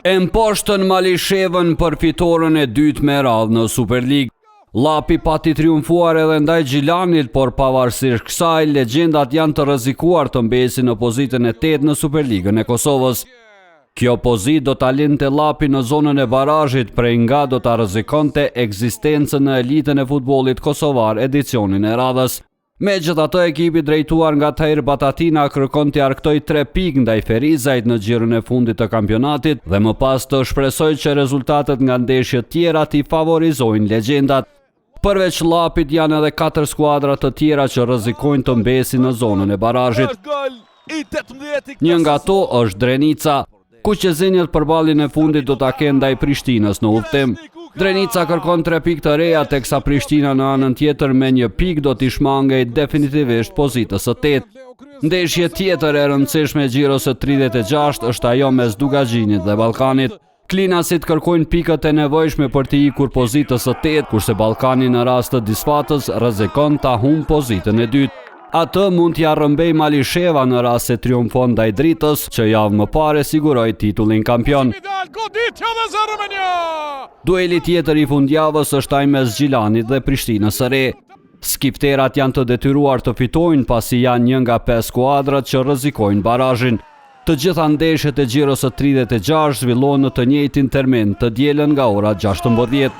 E mposhtën Malishevën për fitoren e dytë me radhë në Superligë. Lapi pati triumfuar edhe ndaj Gjilanit, por pavarësisht kësaj, legjendat janë të rrezikuar të mbesin në pozitën e 8 në Superligën e Kosovës. Kjo pozitë do ta linte Lapi në zonën e barazhit, prej nga do ta rrezikonte ekzistencën në elitën e futbollit kosovar edicionin e radhës. Megjithatë, ekipi drejtuar nga Tahir Batatina kërkon të arktoj 3 pikë ndaj Ferizajt në xhirën e fundit të kampionatit dhe më pas të shpresojë që rezultatet nga ndeshjet tjera t'i favorizojnë legjendat. Përveç Lapit janë edhe 4 skuadra të tjera që rrezikojnë të mbesin në zonën e barazhit. Një nga to është Drenica. Kuqezinjët për ballin e fundit do ta kenë ndaj Prishtinës në udhtim. Drenica kërkon 3 pikë të reja, teksa Prishtina në anën tjetër me 1 pikë do t'i shmangej definitivisht pozitës së 8. Ndeshje tjetër e rëndësishme e xhiros së 36 është ajo mes Dugaxhinit dhe Ballkanit. Klinasit kërkojnë pikët e nevojshme për të ikur pozitës së 8, kurse Ballkani në rast të disfatës rrezikon ta humbë pozitën e 2. Atë mund t'ja rrëmbej Malisheva në rast se triumfon ndaj Dritës, që javë më parë siguroi titullin kampion. Dueli tjetër i fundjavës është ai mes Gjilanit dhe Prishtinës së Re. Skipterat janë të detyruar të fitojnë pasi janë një nga 5 skuadrat që rrezikojnë barazhin. Të gjitha ndeshjet e xhiros së 36 zhvillohen në të njëjtin termin, të dielën nga ora 16.